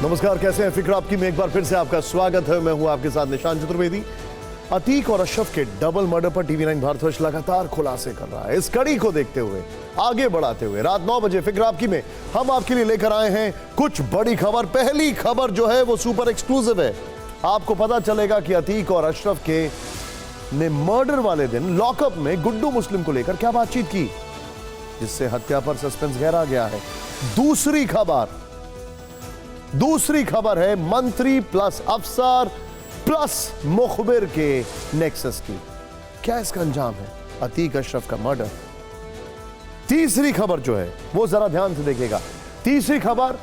नमस्कार, कैसे हैं फिक्र आपकी में एक बार फिर से आपका स्वागत है। मैं हूं आपके साथ निशान चतुर्वेदी। अतीक और अशरफ के डबल मर्डर पर टीवी 9 भारतवर्ष लगातार खुलासे कर रहा है। इस कड़ी को देखते हुए, आगे बढ़ाते हुए रात 9 बजे फिक्र आपकी में हम आपके लिए लेकर आए हैं कुछ बड़ी खबर। पहली खबर जो है वो सुपर एक्सक्लूसिव है। आपको पता चलेगा कि अतीक और अशरफ के ने मर्डर वाले दिन लॉकअप में गुड्डू मुस्लिम को लेकर क्या बातचीत की, जिससे हत्या पर सस्पेंस गहरा गया है। दूसरी खबर है मंत्री प्लस अफसर प्लस मुखबिर के नेक्सस की। क्या इसका अंजाम है? अतीक अशरफ का मर्डर। तीसरी खबर जो है वो जरा ध्यान से देखिएगा। तीसरी खबर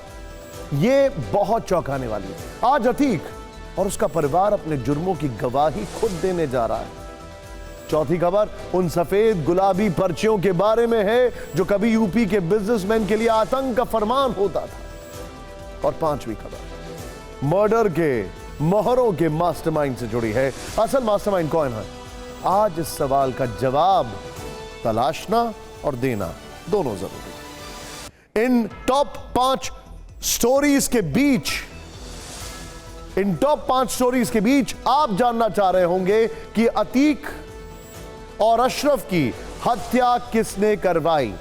ये बहुत चौंकाने वाली है। आज अतीक और उसका परिवार अपने जुर्मों की गवाही खुद देने जा रहा है। चौथी खबर उन सफेद गुलाबी पर्चियों के बारे में है जो कभी यूपी के बिजनेसमैन के लिए आतंक का फरमान होता था। और पांचवी खबर मर्डर के मोहरों के मास्टरमाइंड से जुड़ी है। असल मास्टरमाइंड कौन है? आज इस सवाल का जवाब तलाशना और देना दोनों जरूरी है। इन टॉप 5 स्टोरीज के बीच आप जानना चाह रहे होंगे कि अतीक और अशरफ की हत्या किसने करवाई।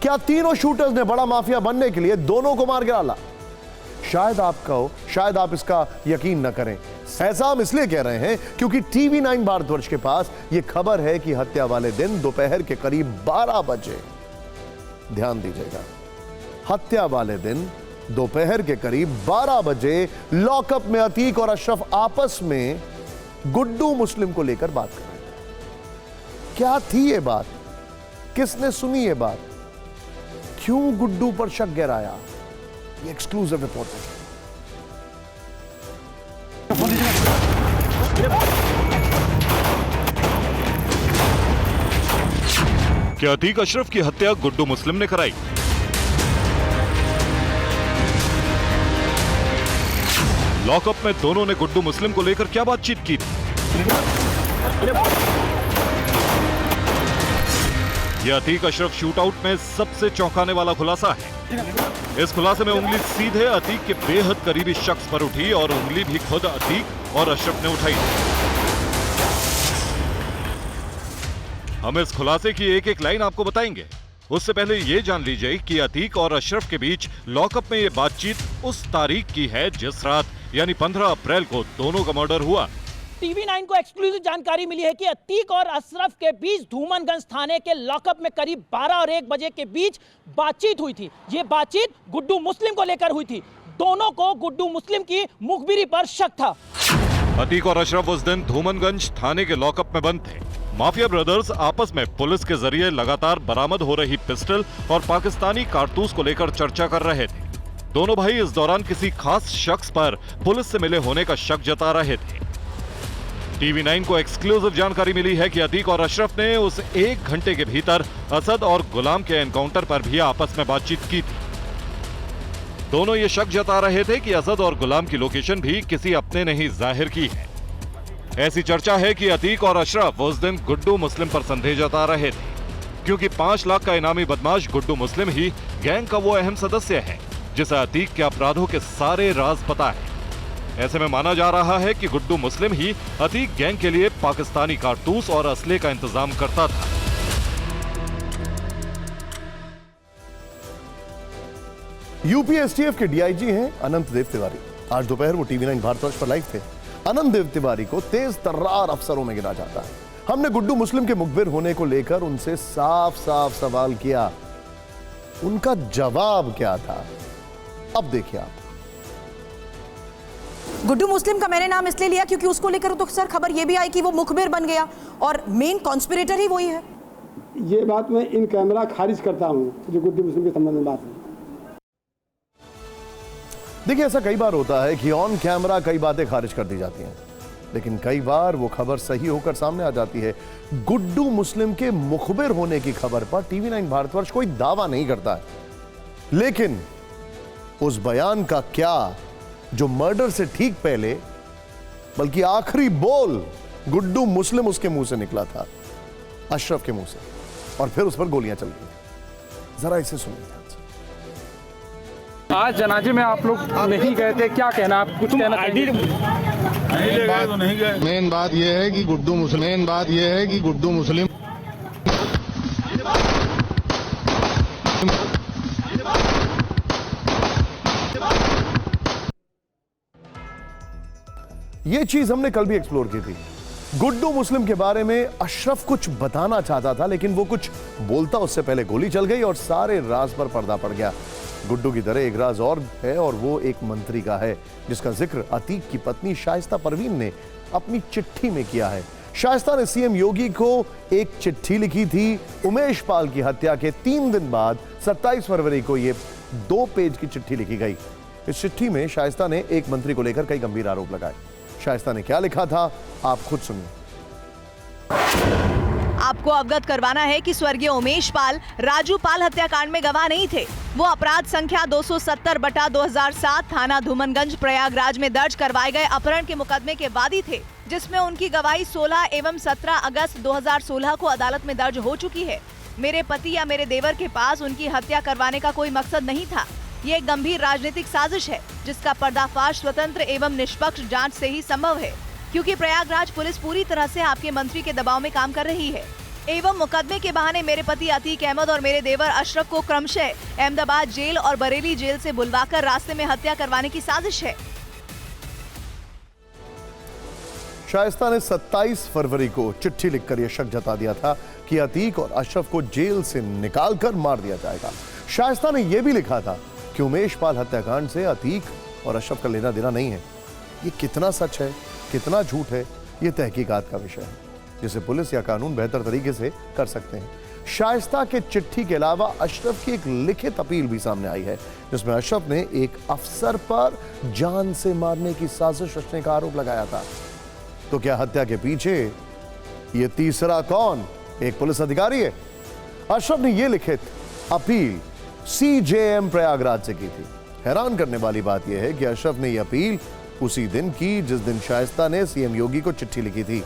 क्या तीनों शूटर्स ने बड़ा माफिया बनने के लिए दोनों को मार गिराला? शायद आप इसका यकीन न करें। ऐसा हम इसलिए कह रहे हैं क्योंकि टीवी 9 भारतवर्ष के पास यह खबर है कि हत्या वाले दिन दोपहर के करीब 12 बजे, ध्यान दीजिएगा, हत्या वाले दिन दोपहर के करीब 12 बजे लॉकअप में अतीक और अशरफ आपस में गुड्डू मुस्लिम को लेकर बात कर रहे थे। क्या थी यह बात? किसने सुनी यह बात? क्यों गुड्डू पर शक गहराया? ये एक्सक्लूसिव रिपोर्ट है। क्या अतीक अशरफ की हत्या गुड्डू मुस्लिम ने कराई? लॉकअप में दोनों ने गुड्डू मुस्लिम को लेकर क्या बातचीत की थी? यह अतीक अशरफ शूटआउट में सबसे चौंकाने वाला खुलासा है। इस खुलासे में उंगली सीधे अतीक के बेहद करीबी शख्स पर उठी और उंगली भी खुद अतीक और अशरफ ने उठाई। हम इस खुलासे की एक एक लाइन आपको बताएंगे। उससे पहले यह जान लीजिए कि अतीक और अशरफ के बीच लॉकअप में यह बातचीत उस तारीख की है जिस रात यानी 15 अप्रैल को दोनों का मर्डर हुआ। टीवी 9 को एक्सक्लूसिव जानकारी मिली है कि अतीक और अशरफ के बीच धूमनगंज थाने के लॉकअप में करीब 12 और 1 बजे के बीच बातचीत हुई थी। ये बातचीत गुड्डू मुस्लिम को लेकर हुई थी। दोनों को गुड्डू मुस्लिम की मुखबिरी पर शक था। अतीक और अशरफ उस दिन धूमनगंज थाने के लॉकअप में बंद थे। माफिया ब्रदर्स आपस में पुलिस के जरिए लगातार बरामद हो रही पिस्टल और पाकिस्तानी कारतूस को लेकर चर्चा कर रहे थे। दोनों भाई इस दौरान किसी खास शख्स पर पुलिस से मिले होने का शक जता रहे थे। टीवी 9 को एक्सक्लूसिव जानकारी मिली है कि अतीक और अशरफ ने उस 1 घंटे के भीतर असद और गुलाम के एनकाउंटर पर भी आपस में बातचीत की थी। दोनों ये शक जता रहे थे कि असद और गुलाम की लोकेशन भी किसी अपने ने ही जाहिर की है। ऐसी चर्चा है कि अतीक और अशरफ उस दिन गुड्डू मुस्लिम पर संदेह जता रहे थे, क्योंकि 5 लाख का इनामी बदमाश गुड्डू मुस्लिम ही गैंग का वो अहम सदस्य है जिसे अतीक के अपराधों के सारे राज पता है। ऐसे में माना जा रहा है कि गुड्डू मुस्लिम ही अतीक गैंग के लिए पाकिस्तानी कारतूस और असले का इंतजाम करता था। यूपी एसटीएफ के डीआईजी हैं अनंत देव तिवारी। आज दोपहर वो टीवी 9 भारतवर्ष पर लाइव थे। अनंत देव तिवारी को तेज तर्रार अफसरों में गिना जाता है। हमने गुड्डू मुस्लिम के मुखबिर होने को लेकर उनसे साफ साफ सवाल किया। उनका जवाब क्या था, अब देखिए आप। गुड्डू मुस्लिम का मैंने नाम इसलिए लिया क्योंकि उसको लेकर तो सर खबर ये भी आई कि वो मुखबिर बन गया और मेन कॉन्स्पिरेटर ही वही है। ये बात मैं इन कैमरा खारिज करता हूं जो गुड्डू मुस्लिम के संबंध में बात है। देखिए, ऐसा कई बार होता है कि ऑन कैमरा कई बातें खारिज कर दी जाती हैं, लेकिन कई बार वो खबर सही होकर सामने आ जाती है। गुड्डू मुस्लिम के मुखबिर होने की खबर पर टीवी 9 भारतवर्ष कोई दावा नहीं करता है, लेकिन उस बयान का क्या जो मर्डर से ठीक पहले बल्कि आखिरी बोल गुड्डू मुस्लिम उसके मुंह से निकला था, अशरफ के मुंह से, और फिर उस पर गोलियां चल गई। जरा इसे सुनिए। आज जनाजे में आप लोग नहीं गए थे, क्या कहना, आप कुछ कहना चाहेंगे? मेन बात यह है कि गुड्डू मुस्लिम ये चीज हमने कल भी एक्सप्लोर की थी। गुड्डू मुस्लिम के बारे में अशरफ कुछ बताना चाहता था, लेकिन वो कुछ बोलता उससे पहले गोली चल गई और सारे राज पर पर्दा पड़ गया। गुड्डू की तरह एक राज और है, और वो एक मंत्री का है, जिसका जिक्र अतीक की पत्नी शाइस्ता परवीन ने अपनी चिट्ठी में किया है। शाइस्ता ने सीएम योगी को एक चिट्ठी लिखी थी। उमेश पाल की हत्या के 3 दिन बाद 27 फरवरी को यह 2 पेज की चिट्ठी लिखी गई। इस चिट्ठी में शाइस्ता ने एक मंत्री को लेकर कई गंभीर आरोप लगाए। शाइस्ता ने क्या लिखा था, आप खुद सुनिए। आपको अवगत करवाना है कि स्वर्गीय उमेश पाल राजू पाल हत्याकांड में गवाह नहीं थे। वो अपराध संख्या 270/2007 थाना धूमनगंज प्रयागराज में दर्ज करवाए गए अपहरण के मुकदमे के वादी थे, जिसमें उनकी गवाही 16 एवं 17 अगस्त 2016 को अदालत में दर्ज हो चुकी है। मेरे पति या मेरे देवर के पास उनकी हत्या करवाने का कोई मकसद नहीं था। ये एक गंभीर राजनीतिक साजिश है, जिसका पर्दाफाश स्वतंत्र एवं निष्पक्ष जांच से ही संभव है, क्योंकि प्रयागराज पुलिस पूरी तरह से आपके मंत्री के दबाव में काम कर रही है एवं मुकदमे के बहाने मेरे पति अतीक अहमद और मेरे देवर अशरफ को क्रमशः अहमदाबाद जेल और बरेली जेल से बुलवाकर रास्ते में हत्या करवाने की साजिश है। शाइस्ता ने 27 फरवरी को चिट्ठी लिखकर यह शक जता दिया था कि अतीक और अशरफ को जेल से निकालकर मार दिया जाएगा। शाइस्ता ने यह भी लिखा था कि उमेश पाल हत्याकांड से अतीक और अशरफ का लेना देना नहीं है। ये कितना सच है, कितना झूठ है, ये तहकीकात का विषय है, जिसे पुलिस या कानून बेहतर तरीके से कर सकते हैं। शाइस्ता के चिट्ठी के अलावा अशरफ की एक लिखित अपील भी सामने आई है, जिसमें अशरफ ने एक अफसर पर जान से मारने की साजिश रचने का आरोप लगाया था। तो क्या हत्या के पीछे ये तीसरा कौन, एक पुलिस अधिकारी है? अशरफ ने यह लिखित अपील सीजेएम प्रयागराज से की थी। हैरान करने वाली बात यह है कि अशरफ ने यह अपील उसी दिन की जिस दिन शाइस्ता ने सीएम योगी को चिट्ठी लिखी थी,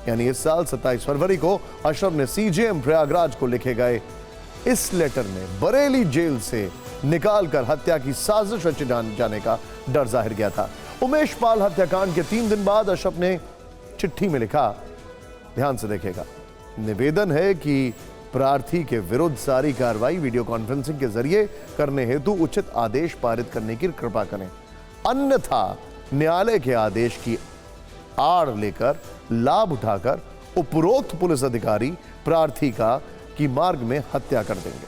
यानी इस साल 27 फरवरी को अशरफ ने सीजेएम प्रयागराज को लिखे गए इस लेटर में बरेली जेल से निकालकर हत्या की साजिश रचे जाने का डर जाहिर किया था। उमेश पाल हत्याकांड के 3 दिन बाद अशरफ ने चिट्ठी में लिखा, ध्यान से देखिएगा, निवेदन है कि प्रार्थी के विरुद्ध सारी कार्रवाई वीडियो कॉन्फ्रेंसिंग के जरिए करने हेतु उचित आदेश पारित करने की कृपा करें, अन्यथा न्यायालय के आदेश की आड़ लेकर लाभ उठाकर उपरोक्त पुलिस अधिकारी प्रार्थी की मार्ग में हत्या कर देंगे।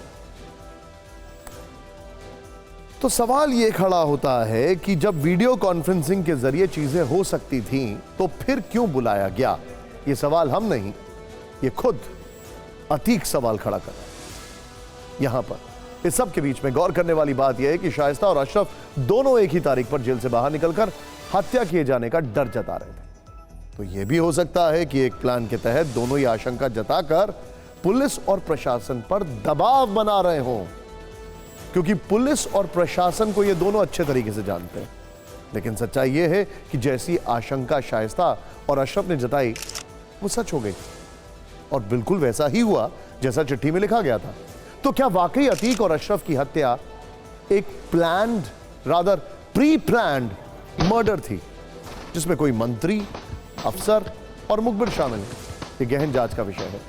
तो सवाल यह खड़ा होता है कि जब वीडियो कॉन्फ्रेंसिंग के जरिए चीजें हो सकती थीं, तो फिर क्यों बुलाया गया? यह सवाल हम नहीं, ये खुद अतीक सवाल खड़ा कर रहा है। यहां पर इस सब के बीच में गौर करने वाली बात यह है कि शाइस्ता और अशरफ दोनों एक ही तारीख पर जेल से बाहर निकलकर हत्या किए जाने का डर जता रहे थे। तो यह भी हो सकता है कि एक प्लान के तहत दोनों ही आशंका जताकर पुलिस और प्रशासन पर दबाव बना रहे हों, क्योंकि पुलिस और प्रशासन को ये दोनों अच्छे तरीके से जानते हैं। लेकिन सच्चाई यह है कि जैसी आशंका शाइस्ता और अशरफ ने जताई वो सच हो गई, और बिल्कुल वैसा ही हुआ जैसा चिट्ठी में लिखा गया था। तो क्या वाकई अतीक और अशरफ की हत्या एक planned, rather pre planned murder थी, जिसमें कोई मंत्री, अफसर और मुखबिर शामिल है? ये गहन जांच का विषय है।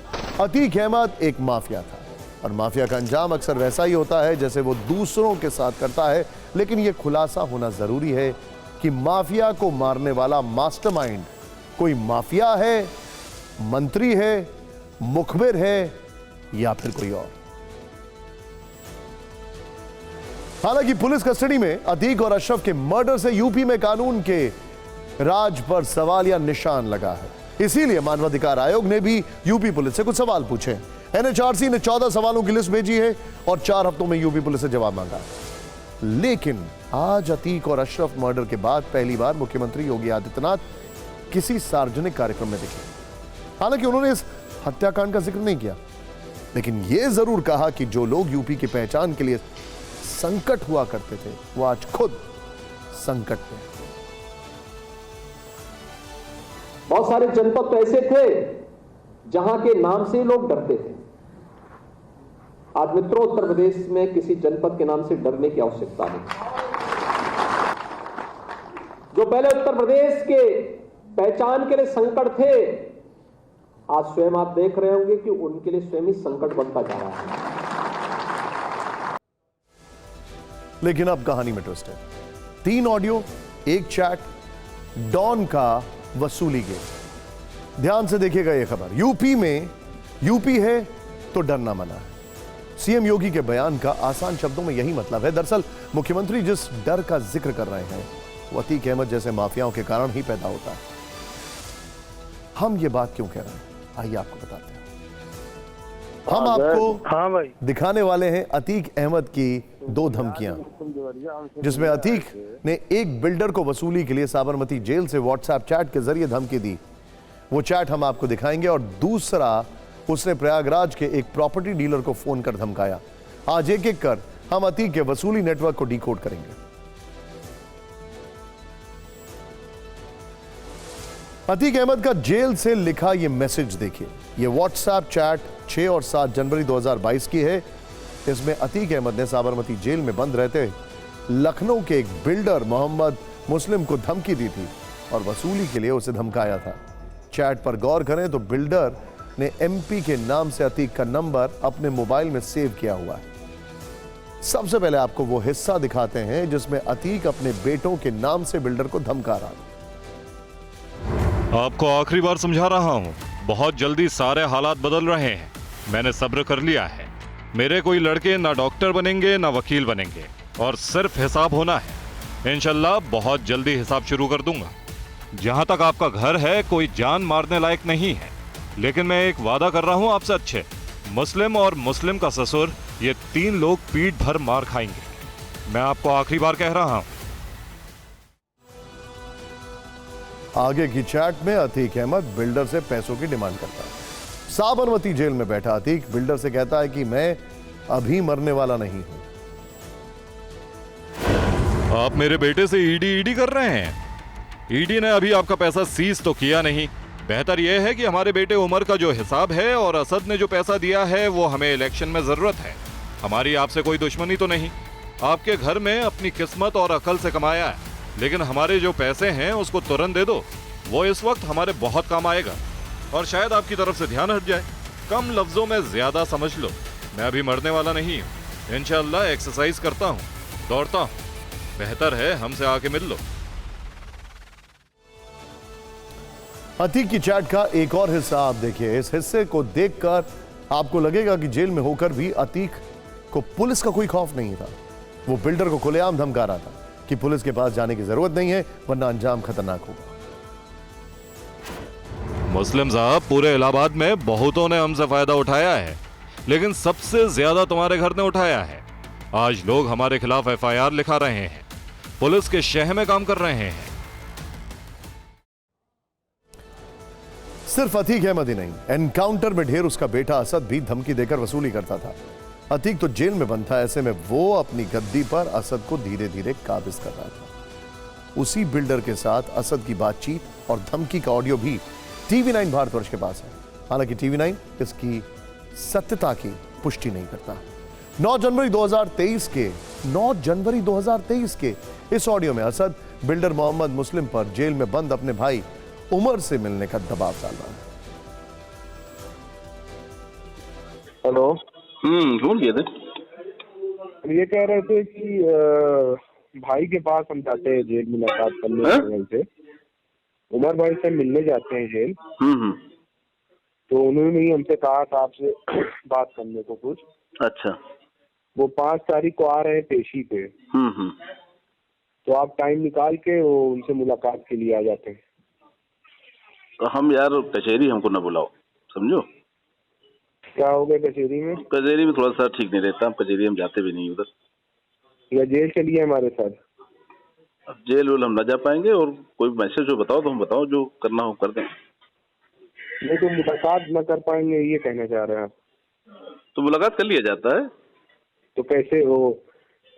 अतीक अहमद एक माफिया था, और माफिया का अंजाम अक्सर वैसा ही होता है जैसे वो दूसरों के साथ करता है। लेकिन यह खुलासा होना जरूरी है कि माफिया को मारने वाला मास्टरमाइंड कोई माफिया है, मंत्री है, मुखबिर है, या फिर कोई और। हालांकि पुलिस कस्टडी में अतीक और अशरफ के मर्डर से यूपी में कानून के राज पर सवाल या निशान लगा है। इसीलिए मानवाधिकार आयोग ने भी यूपी पुलिस से कुछ सवाल पूछे। एनएचआरसी ने 14 सवालों की लिस्ट भेजी है और 4 हफ्तों में यूपी पुलिस से जवाब मांगा। लेकिन आज अतीक और अशरफ मर्डर के बाद पहली बार मुख्यमंत्री योगी आदित्यनाथ किसी सार्वजनिक कार्यक्रम में दिखे। हालांकि उन्होंने इस हत्याकांड का जिक्र नहीं किया, लेकिन यह जरूर कहा कि जो लोग यूपी की पहचान के लिए संकट हुआ करते थे, वो आज खुद संकट में। बहुत सारे जनपद तो ऐसे थे जहां के नाम से लोग डरते थे। आज मित्रों, उत्तर प्रदेश में किसी जनपद के नाम से डरने की आवश्यकता नहीं। जो पहले उत्तर प्रदेश के पहचान के लिए संकट थे, आज स्वयं आप देख रहे होंगे कि उनके लिए स्वयं ही संकट बनता जा रहा है। लेकिन अब कहानी में ट्विस्ट है। 3 ऑडियो, 1 चैट, डॉन का वसूली गेम। ध्यान से देखिएगा यह खबर। यूपी है तो डरना मना है। सीएम योगी के बयान का आसान शब्दों में यही मतलब है। दरअसल मुख्यमंत्री जिस डर का जिक्र कर रहे हैं वो अतीक अहमद जैसे माफियाओं के कारण ही पैदा होता है। हम ये बात क्यों कह रहे हैं, आइए आपको बताते हैं। हम आपको दिखाने वाले हैं अतीक अहमद की 2 धमकियां, जिसमें अतीक ने एक बिल्डर को वसूली के लिए साबरमती जेल से व्हाट्सएप चैट के जरिए धमकी दी। वो चैट हम आपको दिखाएंगे। और दूसरा, उसने प्रयागराज के एक प्रॉपर्टी डीलर को फोन कर धमकाया। आज एक एक कर हम अतीक के वसूली नेटवर्क को डिकोड करेंगे। अतीक अहमद का जेल से लिखा यह मैसेज देखिए। यह व्हाट्सएप चैट 6 और 7 जनवरी 2022 की है। इसमें अतीक अहमद ने साबरमती जेल में बंद रहते लखनऊ के एक बिल्डर मोहम्मद मुस्लिम को धमकी दी थी और वसूली के लिए उसे धमकाया था। चैट पर गौर करें तो बिल्डर ने एमपी के नाम से अतीक का नंबर अपने मोबाइल में सेव किया हुआ है। सबसे पहले आपको वो हिस्सा दिखाते हैं जिसमें अतीक अपने बेटों के नाम से बिल्डर को धमका रहा था। आपको आखिरी बार समझा रहा हूं, बहुत जल्दी सारे हालात बदल रहे हैं। मैंने सब्र कर लिया है। मेरे कोई लड़के ना डॉक्टर बनेंगे ना वकील बनेंगे, और सिर्फ हिसाब होना है। इंशाल्लाह बहुत जल्दी हिसाब शुरू कर दूंगा। जहां तक आपका घर है, कोई जान मारने लायक नहीं है, लेकिन मैं एक वादा कर रहा हूं आपसे अच्छे। मुस्लिम और मुस्लिम का ससुर, ये 3 लोग पीठ भर मार खाएंगे। मैं आपको आखिरी बार कह रहा हूं। आगे की चैट में अतीक अहमद बिल्डर से पैसों की डिमांड करता है। साबरमती जेल में बैठा अतीक बिल्डर से कहता है कि मैं अभी मरने वाला नहीं हूं। आप मेरे बेटे से ईडी कर रहे हैं। ईडी ने अभी आपका पैसा सीज तो किया नहीं। बेहतर यह है कि हमारे बेटे उमर का जो हिसाब है और असद ने जो पैसा दिया है वो हमें इलेक्शन में जरूरत है। हमारी आपसे कोई दुश्मनी तो नहीं। आपके घर में अपनी किस्मत और अकल से कमाया है, लेकिन हमारे जो पैसे हैं उसको तुरंत दे दो। वो इस वक्त हमारे बहुत काम आएगा और शायद आपकी तरफ से ध्यान हट जाए। कम लफ्जों में ज्यादा समझ लो, मैं अभी मरने वाला नहीं हूं। इंशाल्लाह एक्सरसाइज करता हूं, दौड़ता हूं। बेहतर है हमसे आके मिल लो। अतीक की चैट का एक और हिस्सा आप देखिए। इस हिस्से को देखकर आपको लगेगा कि जेल में होकर भी अतीक को पुलिस का कोई खौफ नहीं था। वो बिल्डर को खुलेआम धमका रहा था कि पुलिस के पास जाने की जरूरत नहीं है, वरना अंजाम खतरनाक होगा। मुस्लिम साहब, पूरे इलाहाबाद में बहुतों ने हमसे फायदा उठाया है, लेकिन सबसे ज्यादा तुम्हारे घर ने उठाया है। आज लोग हमारे खिलाफ एफआईआर लिखा रहे हैं, पुलिस के शह में काम कर रहे हैं। सिर्फ अतीक अहमद ही नहीं, एनकाउंटर में ढेर उसका बेटा असद भी धमकी देकर वसूली करता था। अतीक तो जेल में बंद था, ऐसे में वो अपनी गद्दी पर असद को धीरे धीरे काबिज कर रहा था। उसी बिल्डर के साथ असद की बातचीत और धमकी का ऑडियो भी TV9 भारतवर्ष के पास है। हालांकि TV9 इसकी सत्यता की पुष्टि नहीं करता। 9 जनवरी 2023 के इस ऑडियो में असद बिल्डर मोहम्मद मुस्लिम पर जेल में बंद अपने भाई उमर से मिलने का दबाव डाल रहा है। हेलो, बोलिए। ये कह रहे थे कि भाई के पास हम जाते हैं जेल मुलाकात करने से, उमर भाई से मिलने जाते हैं जेल। तो उन्होंने ही हमसे कहा था आपसे बात करने को कुछ। अच्छा, वो 5 तारीख को आ रहे हैं पेशी पे। तो आप टाइम निकाल के वो उनसे मुलाकात के लिए आ जाते हैं। तो हम यार कचहरी हमको न बुलाओ, समझो। क्या हो गया कचहरी में? कचहरी में थोड़ा सा ठीक नहीं रहता, हम कचहरी हम जाते भी नहीं उधर। या जेल चलिए हमारे साथ। अब जेल वेल हम न जा पाएंगे, और कोई मैसेज हो बताओ तो हम बताओ, जो करना हो कर दें। नहीं तो मुलाकात न कर पाएंगे ये कहना चाह रहे हैं आप? तो मुलाकात कर लिया जाता है। तो कैसे वो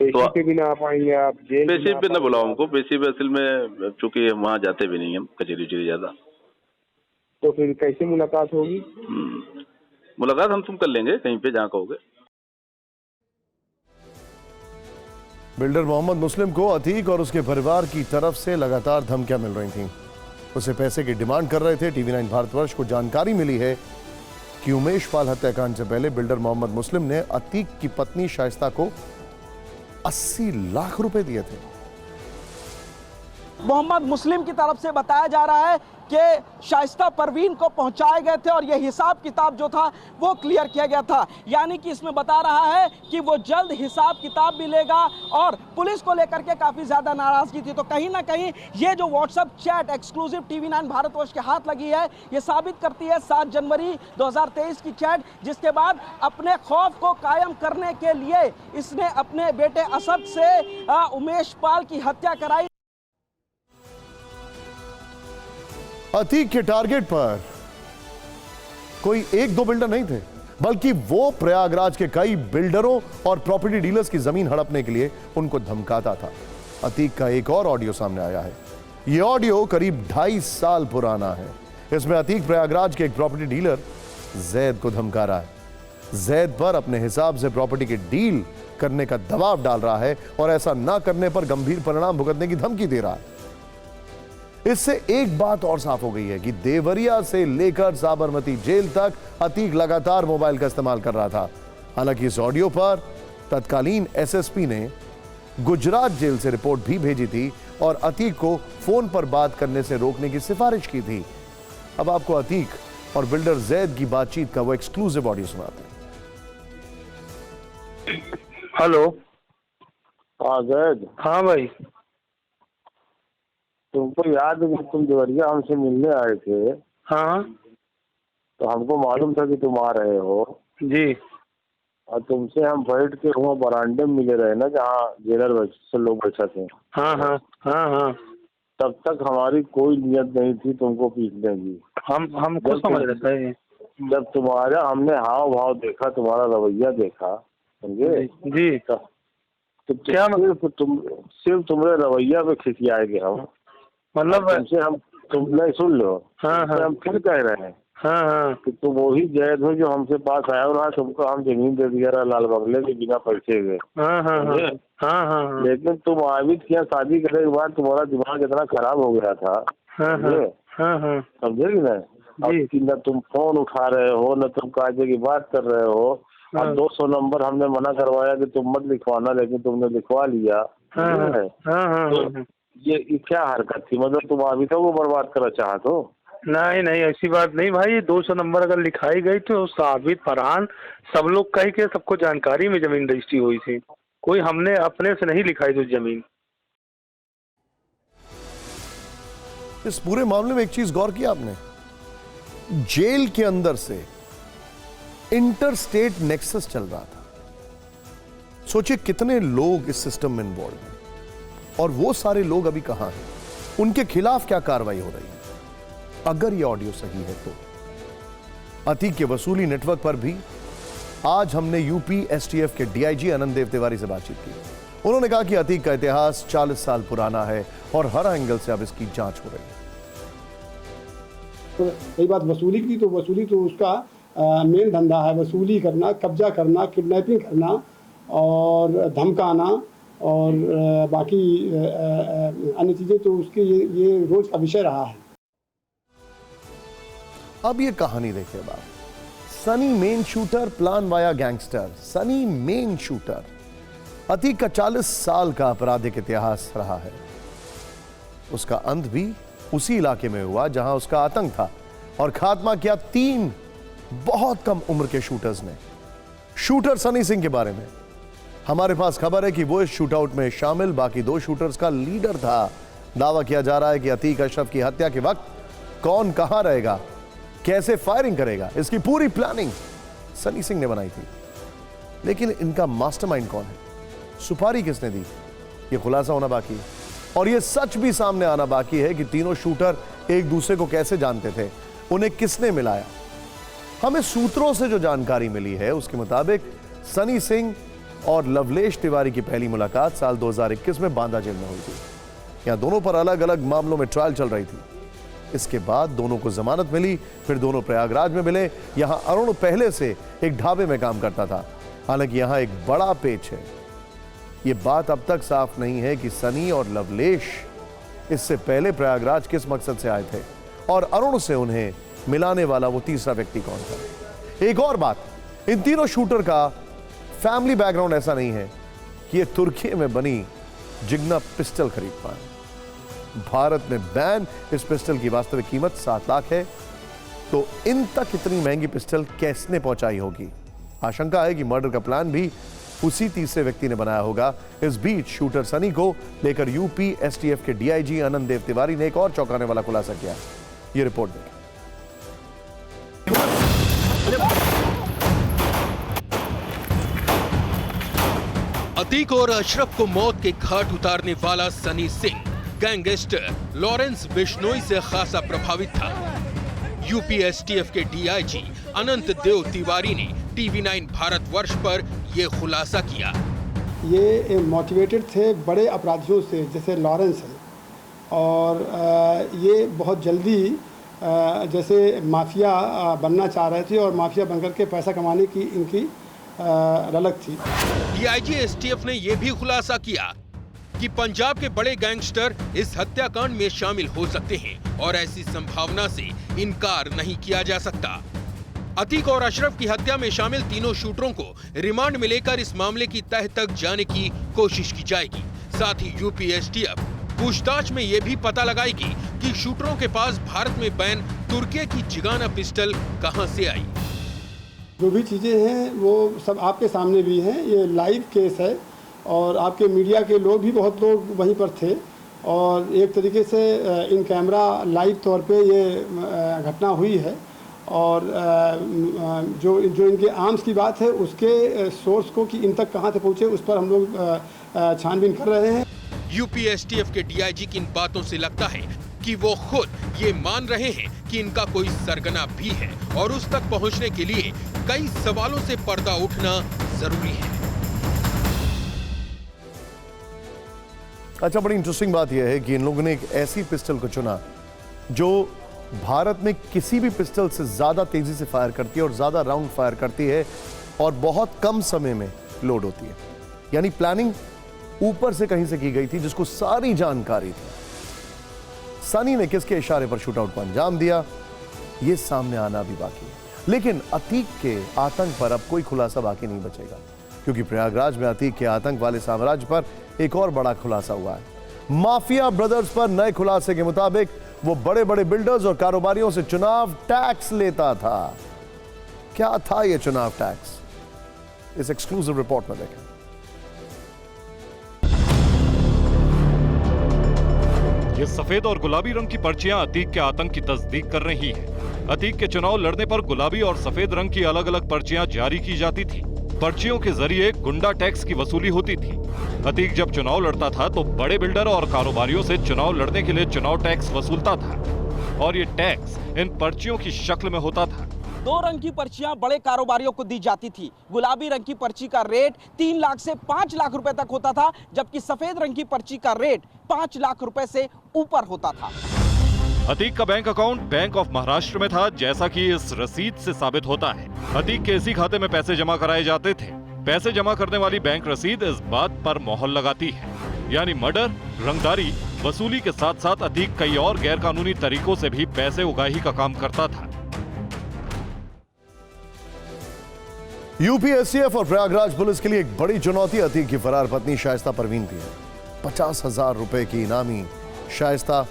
पेशी पे भी ना आ पाएंगे आप? जेल पेशी पे न बुलाओ हमको। पेशी पे असल में चूंकि हम वहाँ जाते भी नहीं, हम कचहरी चली ज्यादा। तो फिर कैसे मुलाकात होगी? मुलाकात हम तुम कर लेंगे कहीं पे, जहाँ कहोगे। बिल्डर मोहम्मद मुस्लिम को अतीक और उसके परिवार की तरफ से लगातार धमकियां मिल रही थीं। उसे पैसे की डिमांड कर रहे थे। TV9 भारतवर्ष को जानकारी मिली है कि उमेश पाल हत्याकांड से पहले बिल्डर मोहम्मद मुस्लिम ने अतीक की पत्नी शाइस्ता को 80 लाख रुपए दिए थे। मोहम्मद मुस्लिम की तरफ से बताया जा रहा है कि शाइस्ता परवीन को पहुंचाए गए थे और यह हिसाब किताब जो था वो क्लियर किया गया था। यानी कि इसमें बता रहा है कि वो जल्द हिसाब किताब भी लेगा और पुलिस को लेकर के काफी ज्यादा नाराजगी थी। तो कहीं ना कहीं ये जो WhatsApp chat exclusive TV9 Bharatvarsh के हाथ लगी है, ये साबित करती है 7 जनवरी 2023 की चैट, जिसके बाद अपने खौफ को कायम करने के लिए इसने अपने बेटे असद से उमेश पाल की हत्या कराई। अतीक के टारगेट पर कोई एक दो बिल्डर नहीं थे, बल्कि वो प्रयागराज के कई बिल्डरों और प्रॉपर्टी डीलर्स की जमीन हड़पने के लिए उनको धमकाता था। अतीक का एक और ऑडियो सामने आया है। यह ऑडियो करीब 2.5 साल पुराना है। इसमें अतीक प्रयागराज के एक प्रॉपर्टी डीलर जैद को धमका रहा है। जैद पर अपने हिसाब से प्रॉपर्टी की डील करने का दबाव डाल रहा है और ऐसा ना करने पर गंभीर परिणाम भुगतने की धमकी दे रहा है। इससे एक बात और साफ हो गई है कि देवरिया से लेकर साबरमती जेल तक अतीक लगातार मोबाइल का इस्तेमाल कर रहा था। हालांकि इस ऑडियो पर तत्कालीन SSP ने गुजरात जेल से रिपोर्ट भी भेजी थी और अतीक को फोन पर बात करने से रोकने की सिफारिश की थी। अब आपको अतीक और बिल्डर जैद की बातचीत का वो एक्सक्लूसिव ऑडियो सुनाते हैं। हेलो। हाँ जैद। हाँ भाई, तुमको याद है जब तुम देवरिया हमसे मिलने आए थे? हाँ। तो हमको मालूम था कि तुम आ रहे हो जी, और तुमसे हम बैठ के वहाँ बरामदे में मिले रहे ना, जहाँ जेलर से लोग बैठा थे। हाँ हाँ हाँ हाँ। तब तक हमारी कोई नियत नहीं थी तुमको पीटने की। हमको समझ रहता है। जब तुम्हारा हमने हाव भाव देखा, तुम्हारा रवैया देखा, समझे जी, तो क्या मतलब सिर्फ तुम्हारे रवैया पे खिसियाएंगे हम, मतलब तुम नहीं सुन लो। हाँ हाँ। हम फिर कह रहे हैं हाँ हाँ कि तुम वही जैद हो जो हमसे पास आया और तुमको हम जमीन दे दिया रहा लाल बंगले के बिना पैसे के। हाँ हाँ हाँ हाँ। लेकिन तुम आबिद किया शादी करने के बाद तुम्हारा दिमाग इतना खराब हो गया था, समझे कि नहीं? न तुम फोन उठा रहे हो, न तुम कायदे की बात कर रहे हो। अब 200 नंबर हमने मना करवाया कि तुम मत लिखवाना, लेकिन तुमने लिखवा लिया। ये क्या हरकत थी? मतलब तुम अभी तो वो बर्बाद करना चाहते हो? नहीं नहीं, ऐसी बात नहीं भाई। 200 नंबर अगर लिखाई गई तो उसका आबिद फरहान सब लोग कह के सबको जानकारी में जमीन रजिस्ट्री हुई थी, कोई हमने अपने से नहीं लिखाई थी जमीन। इस पूरे मामले में एक चीज गौर किया आपने? जेल के अंदर से इंटर स्टेट नेक्सस चल रहा था। सोचिए कितने लोग इस सिस्टम में इन्वॉल्व हैं और वो सारे लोग अभी कहां हैं, उनके खिलाफ क्या कार्रवाई हो रही है। अगर ये ऑडियो सही है तो अतीक के वसूली नेटवर्क पर भी आज हमने यूपी STF के DIG आनंद देव तिवारी से बातचीत की। उन्होंने कहा कि अतीक का इतिहास 40 साल पुराना है और हर एंगल से अब इसकी जांच हो रही है। तो रही बात वसूली की, तो वसूली तो उसका मेन धंधा है, वसूली करना, कब्जा करना, किडनैपिंग करना और धमकाना और बाकी अन्य चीजें, तो उसके ये रोज का विषय रहा है। अब ये कहानी देखिए बात। Sunny main shooter, plan via gangster. Sunny main shooter Atiq का 40 साल का आपराधिक इतिहास रहा है। उसका अंत भी उसी इलाके में हुआ जहां उसका आतंक था और खात्मा किया 3 बहुत कम उम्र के शूटर्स ने। शूटर सनी सिंह के बारे में हमारे पास खबर है कि वो इस शूटआउट में शामिल बाकी 2 शूटर्स का लीडर था। दावा किया जा रहा है कि अतीक अशरफ की हत्या के वक्त कौन कहां रहेगा, कैसे फायरिंग करेगा, इसकी पूरी प्लानिंग सनी सिंह ने बनाई थी। लेकिन इनका मास्टरमाइंड कौन है, सुपारी किसने दी, ये खुलासा होना बाकी है। और ये सच भी सामने आना बाकी है कि तीनों शूटर एक दूसरे को कैसे जानते थे, उन्हें किसने मिलाया। हमें सूत्रों से जो जानकारी मिली है उसके मुताबिक सनी सिंह और लवलेश तिवारी की पहली मुलाकात साल 2021 में बांदा जेल में हुई थी। यहां दोनों पर अलग अलग मामलों में ट्रायल चल रही थी। इसके बाद दोनों को जमानत मिली, फिर दोनों प्रयागराज में मिले। यहां अरुण पहले से एक ढाबे में काम करता था। हालांकि यहां एक बड़ा पेच है। ये बात अब तक साफ नहीं है कि सनी और लवलेश इससे पहले प्रयागराज किस मकसद से आए थे और अरुण से उन्हें मिलाने वाला वो तीसरा व्यक्ति कौन था। एक और बात, इन तीनों शूटर का फैमिली बैकग्राउंड ऐसा नहीं है कि ये तुर्की में बनी जिग्ना पिस्टल खरीद पाए। भारत में बैन इस पिस्टल की वास्तविक कीमत 7 लाख है, तो इन तक इतनी महंगी पिस्टल किसने पहुंचाई होगी। आशंका है कि मर्डर का प्लान भी उसी तीसरे व्यक्ति ने बनाया होगा। इस बीच शूटर सनी को लेकर यूपी एसटीएफ के डीआईजी आनंद देव तिवारी ने एक और चौंकाने वाला खुलासा किया। ये रिपोर्ट देखें। अतीक और अशरफ को मौत के घाट उतारने वाला सनी सिंह गैंगस्टर लॉरेंस बिश्नोई से खासा प्रभावित था। यूपी एसटीएफ के डीआईजी अनंत देव तिवारी ने टीवी9 भारतवर्ष पर यह खुलासा किया। ये मोटिवेटेड थे बड़े अपराधियों से, जैसे लॉरेंस है, और ये बहुत जल्दी जैसे माफिया बनना चाह रहे थे और माफिया बनकर के पैसा कमाने की इनकी ललक थी। डीआईजी एसटीएफ ने यह भी खुलासा किया कि पंजाब के बड़े गैंगस्टर इस हत्याकांड में शामिल हो सकते हैं और ऐसी संभावना से इनकार नहीं किया जा सकता। अतीक और अशरफ की हत्या में शामिल तीनों शूटरों को रिमांड में लेकर इस मामले की तह तक जाने की कोशिश की जाएगी। साथ ही यूपी एसटीएफ पूछताछ में ये भी पता लगाएगी कि शूटरों के पास भारत में बैन तुर्की की जिगाना पिस्टल कहां से आई। जो भी चीज़ें हैं वो सब आपके सामने भी हैं। ये लाइव केस है और आपके मीडिया के लोग भी बहुत लोग वहीं पर थे और एक तरीके से इन कैमरा लाइव तौर पे ये घटना हुई है। और जो इनके आर्म्स की बात है उसके सोर्स को कि इन तक कहाँ से पहुँचे उस पर हम लोग छानबीन कर रहे हैं। यूपी एसटीएफ के डीआईजी की इन बातों से लगता है कि वो खुद ये मान रहे हैं कि इनका कोई सरगना भी है और उस तक पहुंचने के लिए कई सवालों से पर्दा उठना जरूरी है। अच्छा, बड़ी इंटरेस्टिंग बात यह है कि इन लोगों ने एक ऐसी पिस्टल को चुना जो भारत में किसी भी पिस्टल से ज्यादा तेजी से फायर करती है और ज्यादा राउंड फायर करती है और बहुत कम समय में लोड होती है। यानी प्लानिंग ऊपर से कहीं से की गई थी जिसको सारी जानकारी थी। सनी ने किसके इशारे पर शूटआउट को अंजाम दिया, यह सामने आना भी बाकी है। लेकिन अतीक के आतंक पर अब कोई खुलासा बाकी नहीं बचेगा, क्योंकि प्रयागराज में अतीक के आतंक वाले साम्राज्य पर एक और बड़ा खुलासा हुआ है। माफिया ब्रदर्स पर नए खुलासे के मुताबिक वो बड़े बड़े बिल्डर्स और कारोबारियों से चुनाव टैक्स लेता था। क्या था यह चुनाव टैक्स, इस एक्सक्लूसिव रिपोर्ट में देखें। ये सफेद और गुलाबी रंग की पर्चियां अतीक के आतंक की तस्दीक कर रही हैं। अतीक के चुनाव लड़ने पर गुलाबी और सफेद रंग की अलग अलग पर्चियां जारी की जाती थी। पर्चियों के जरिए गुंडा टैक्स की वसूली होती थी। अतीक जब चुनाव लड़ता था तो बड़े बिल्डर और कारोबारियों से चुनाव लड़ने के लिए चुनाव टैक्स वसूलता था और ये टैक्स इन पर्चियों की शक्ल में होता था। 2 रंग की पर्चियां बड़े कारोबारियों को दी जाती थी। गुलाबी रंग की पर्ची का रेट 3 लाख से 5 लाख रुपए तक होता था, जबकि सफेद रंग की पर्ची का रेट 5 लाख रुपए से ऊपर होता था। अतीक का bank account bank of Maharashtra में था, जैसा कि इस रसीद से साबित होता है। अतीक के इसी खाते में पैसे जमा कराए जाते थे। पैसे जमा करने वाली बैंक रसीद इस बात पर मोहर लगाती है, यानी मर्डर, रंगदारी, वसूली के साथ साथ अतीक कई और गैर कानूनी तरीकों से भी पैसे उगाही का काम करता था। यूपी एसटीएफ और प्रयागराज पुलिस के लिए एक बड़ी चुनौती अतीक की फरार पत्नी शाइस्ता परवीन थी। 50,000 रुपए की इनामी शाइस्ता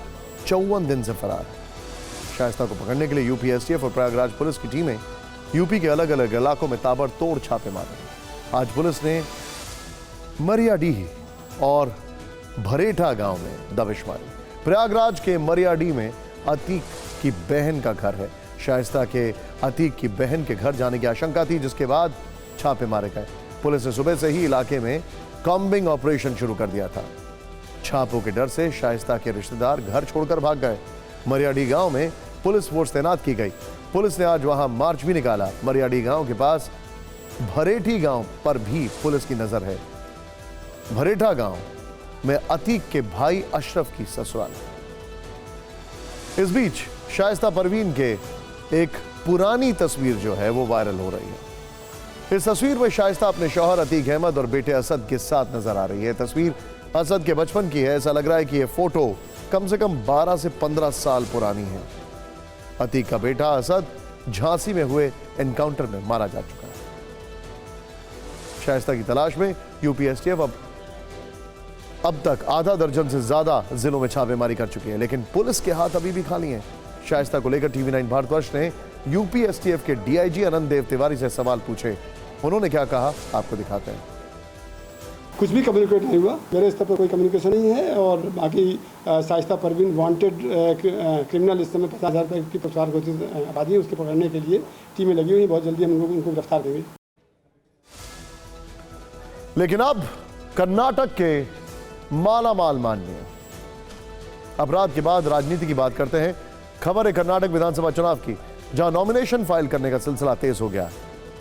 54 दिन से फरार है। शाइस्ता को पकड़ने के लिए यूपी एसटीएफ और प्रयागराज पुलिस की टीमें यूपी के अलग अलग इलाकों में ताबड़तोड़ छापे मारे। आज पुलिस ने मरियाडीह और भरेठा गांव में दबिश मारी। प्रयागराज के मरियाडीह में अतीक की बहन का घर है। शाइस्ता के अतीक की बहन के घर जाने की आशंका थी, जिसके बाद छापे मारे गए। पुलिस ने सुबह से ही इलाके में कॉम्बिंग ऑपरेशन शुरू कर दिया था। छापों के डर से शाइस्ता के रिश्तेदार घर छोड़कर भाग गए। मरियाडीह गांव में पुलिस फोर्स तैनात की गई। पुलिस ने आज वहां मार्च भी निकाला। मरियाडीह गांव के पास भरेठी गांव पर भी पुलिस की नजर है। भरेठा गांव में अतीक के भाई अशरफ की ससुराल। इस बीच शाइस्ता परवीन के एक पुरानी तस्वीर जो है वो वायरल हो रही है। इस तस्वीर में शाइस्ता अपने शौहर अतीक अहमद और बेटे असद के साथ नजर आ रही है। तस्वीर असद के बचपन की है। ऐसा लग रहा है कि यह फोटो कम से कम 12 से 15 साल पुरानी है। अतीक का बेटा असद झांसी में हुए एनकाउंटर में मारा जा चुका है। शाइस्ता की तलाश में यूपी एसटीएफ अब तक आधा दर्जन से ज्यादा जिलों में छापेमारी कर चुकी है, लेकिन पुलिस के हाथ अभी भी खाली हैं। शाइस्ता को लेकर टीवी 9 भारतवर्ष ने यूपी एसटीएफ के डीआईजी अनंत देव तिवारी से सवाल पूछे। उन्होंने क्या कहा, आपको दिखाते हैं। कुछ भी कम्युनिकेट नहीं हुआ, मेरे स्तर पर कोई कम्युनिकेशन नहीं है। और बाकी शाइस्ता परवीन वांटेड क्रिमिनल, इस समय 50,000 रुपये की पुरस्कार घोषित आबादी है, उसके पकड़ने के लिए टीमें लगी हुई। बहुत जल्दी हम लोग उनको गिरफ्तार देंगे। लेकिन अब कर्नाटक के मालामाल माननीय अपराध के बाद राजनीति की बात करते हैं। खबर है कर्नाटक विधानसभा चुनाव की, जहां नॉमिनेशन फाइल करने का सिलसिला तेज हो गया।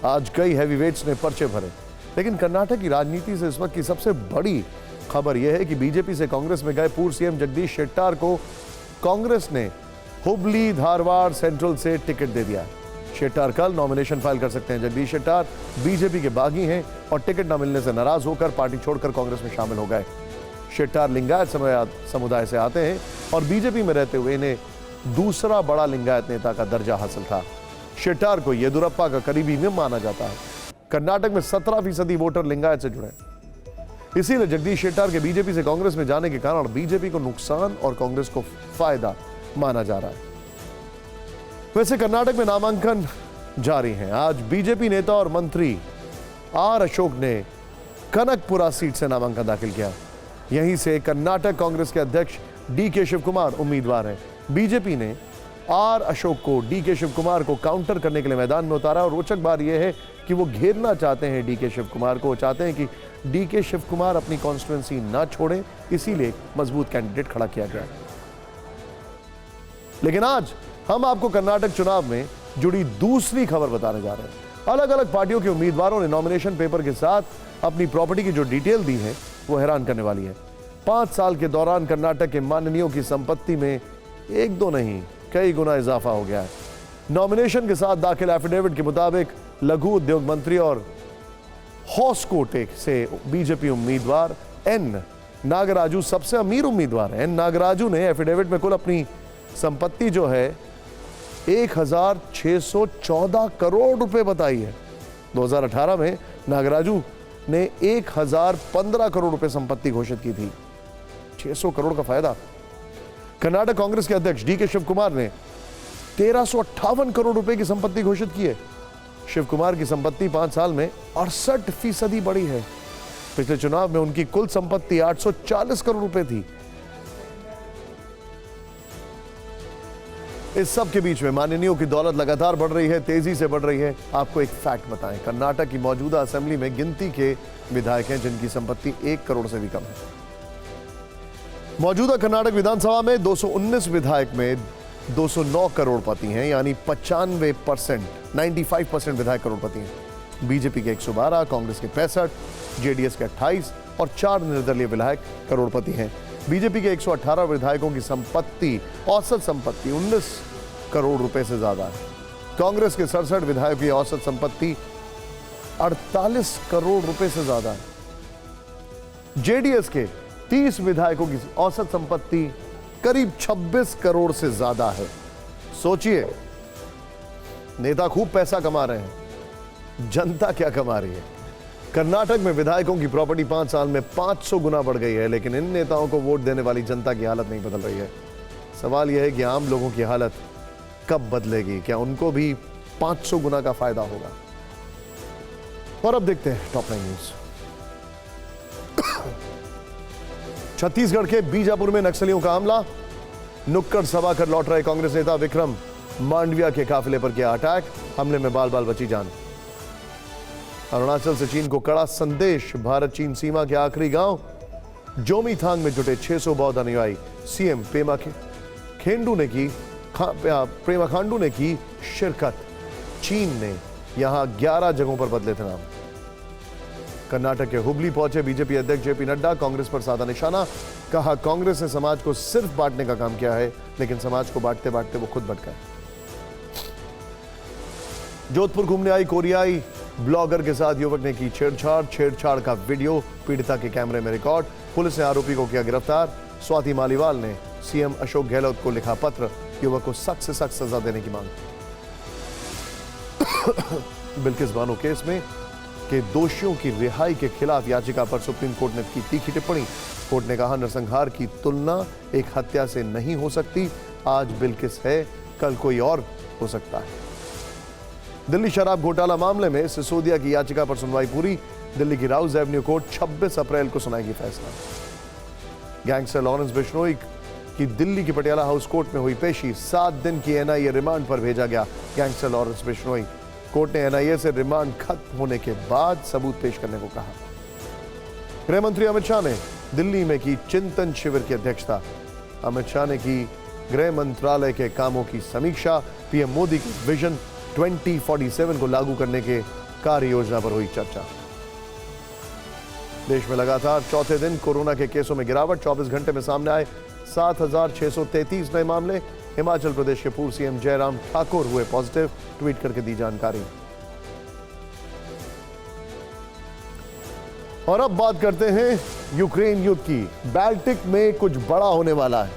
आज कई हैवीवेट्स ने पर्चे भरे, लेकिन कर्नाटक की राजनीति से इस वक्त की सबसे बड़ी खबर यह है कि बीजेपी से कांग्रेस में गए पूर्व सीएम जगदीश शेट्टार को कांग्रेस ने हुबली धारवाड़ सेंट्रल से टिकट दे दिया। शेट्टार कल नॉमिनेशन फाइल कर सकते हैं। जगदीश शेट्टार बीजेपी के बागी हैं और टिकट न मिलने से नाराज होकर पार्टी छोड़कर कांग्रेस में शामिल हो गए। शेट्टार लिंगायत समुदाय से आते हैं और बीजेपी में रहते हुए इन्हें दूसरा बड़ा लिंगायत नेता का दर्जा हासिल था। शेट्टार को येदुरप्पा का करीबी भी माना जाता है। कर्नाटक में 17% वोटर लिंगायत से जुड़े, इसीलिए जगदीश शेट्टार के बीजेपी से कांग्रेस में जाने के कारण बीजेपी को नुकसान और कांग्रेस को फायदा माना जा रहा है। वैसे कर्नाटक में नामांकन जारी है। आज बीजेपी नेता और मंत्री आर अशोक ने कनकपुरा सीट से नामांकन दाखिल किया। यहीं से कर्नाटक कांग्रेस के अध्यक्ष डीके शिव कुमार उम्मीदवार हैं। बीजेपी ने आर अशोक को डीके शिव कुमार को काउंटर करने के लिए मैदान में उतारा और रोचक बात यह है कि वो घेरना चाहते हैं डीके शिव कुमार को। वो चाहते हैं कि डीके शिव कुमार अपनी कॉन्स्टिट्यूएंसी ना छोड़ें, इसीलिए मजबूत कैंडिडेट खड़ा किया गया। लेकिन आज हम आपको कर्नाटक चुनाव में जुड़ी दूसरी खबर बताने जा रहे हैं। अलग अलग पार्टियों के उम्मीदवारों ने नॉमिनेशन पेपर के साथ अपनी प्रॉपर्टी की जो डिटेल दी है वो हैरान करने वाली है। 5 साल के दौरान कर्नाटक के माननीयों की संपत्ति में 1-2 नहीं कई गुना इजाफा हो गया है। नॉमिनेशन के साथ दाखिल एफिडेविट के मुताबिक लघु उद्योग मंत्री और हॉस्कोटे से बीजेपी उम्मीदवार एन नागराजू सबसे अमीर उम्मीदवार हैं। एन नागराजू ने एफिडेविट में कुल अपनी संपत्ति जो है 1614 करोड़ रुपए बताई है। 2018 में नागराजू ने 1015 करोड़ रुपए संपत्ति घोषित की थी। 600 करोड़ का फायदा। कर्नाटक कांग्रेस के अध्यक्ष डीके शिव कुमार ने 1358 करोड़ रुपए की संपत्ति घोषित की है। शिव कुमार की संपत्ति 5 साल में 68% बढ़ी है। पिछले चुनाव में उनकी कुल संपत्ति 840 करोड़ रुपए थी। इस सब के बीच में माननीयों की दौलत लगातार बढ़ रही है, तेजी से बढ़ रही है। आपको एक फैक्ट बताएं, कर्नाटक की मौजूदा असेंबली में गिनती के विधायक हैं जिनकी संपत्ति 1 करोड़ से भी कम है। मौजूदा कर्नाटक विधानसभा में 219 विधायक में 209 करोड़पति हैं, यानी 95% विधायक करोड़पति हैं। बीजेपी के 112, कांग्रेस के 65, जेडीएस के 28 और 4 निर्दलीय विधायक करोड़पति हैं। बीजेपी के 118 विधायकों की संपत्ति, औसत संपत्ति 19 करोड़ रुपए से ज्यादा है। कांग्रेस के 67 विधायकों की औसत संपत्ति 48 करोड़ रुपए से ज्यादा है। जेडीएस के 30 विधायकों की औसत संपत्ति करीब 26 करोड़ से ज्यादा है। सोचिए, नेता खूब पैसा कमा रहे हैं, जनता क्या कमा रही है। कर्नाटक में विधायकों की प्रॉपर्टी 5 साल में 500 गुना बढ़ गई है, लेकिन इन नेताओं को वोट देने वाली जनता की हालत नहीं बदल रही है। सवाल यह है कि आम लोगों की हालत कब बदलेगी? क्या उनको भी 500 गुना का फायदा होगा? और अब देखते हैं टॉप 9 न्यूज। छत्तीसगढ़ के बीजापुर में नक्सलियों का हमला। नुक्कड़ सभा कर लौट रहे कांग्रेस नेता विक्रम मांडविया के काफिले पर किया अटैक। हमले में बाल बाल बची जान। अरुणाचल से चीन को कड़ा संदेश। भारत चीन सीमा के आखिरी गांव जोमीथांग में जुटे 600 बौद्ध अनुयायी। सीएम पेमा खांडू ने की शिरकत। चीन ने यहां 11 जगहों पर बदले थे नाम। कर्नाटक के हुबली पहुंचे बीजेपी अध्यक्ष जेपी नड्डा। कांग्रेस पर साधा निशाना। कहा, कांग्रेस ने समाज को सिर्फ बांटने का काम किया है, लेकिन समाज को बांटते बांटते वो खुद बट गए। जोधपुर घूमने आई कोरियाई ब्लॉगर के साथ युवक ने की छेड़छाड़ का वीडियो पीड़िता के कैमरे में रिकॉर्ड। पुलिस ने आरोपी को किया गिरफ्तार। स्वाति मालीवाल ने सीएम अशोक गहलोत को लिखा पत्र, युवक को सख्त से सख्त सजा देने की मांग। बिल्किस बानो केस में के दोषियों की रिहाई के खिलाफ याचिका पर सुप्रीम कोर्ट ने की तीखी टिप्पणी। कोर्ट ने कहा, नरसंहार की तुलना एक हत्या से नहीं हो सकती। आज बिल्किस है, कल कोई और हो सकता है। दिल्ली शराब घोटाला मामले में सिसोदिया की याचिका पर सुनवाई पूरी। दिल्ली की राउज एवेन्यू कोर्ट 26 अप्रैल को सुनाएगी फैसला। गैंगस्टर लॉरेंस बिश्नोई की दिल्ली की पटियाला हाउस कोर्ट में हुई पेशी। 7 दिन की एनआईए रिमांड पर भेजा गया गैंगस्टर लॉरेंस बिश्नोई। कोर्ट ने एनआईए से रिमांड खत्म होने के बाद सबूत पेश करने को कहा। गृह मंत्री अमित शाह ने दिल्ली में की चिंतन शिविर की अध्यक्षता। अमित शाह ने की गृह मंत्रालय के कामों की समीक्षा। पीएम मोदी की विजन 2047 को लागू करने के कार्य योजना पर हुई चर्चा। देश में लगातार चौथे दिन कोरोना के केसों में गिरावट। 24 घंटे में सामने आए 7,633 नए मामले। हिमाचल प्रदेश के पूर्व सीएम जयराम ठाकुर हुए पॉजिटिव, ट्वीट करके दी जानकारी। और अब बात करते हैं यूक्रेन युद्ध की। बाल्टिक में कुछ बड़ा होने वाला है।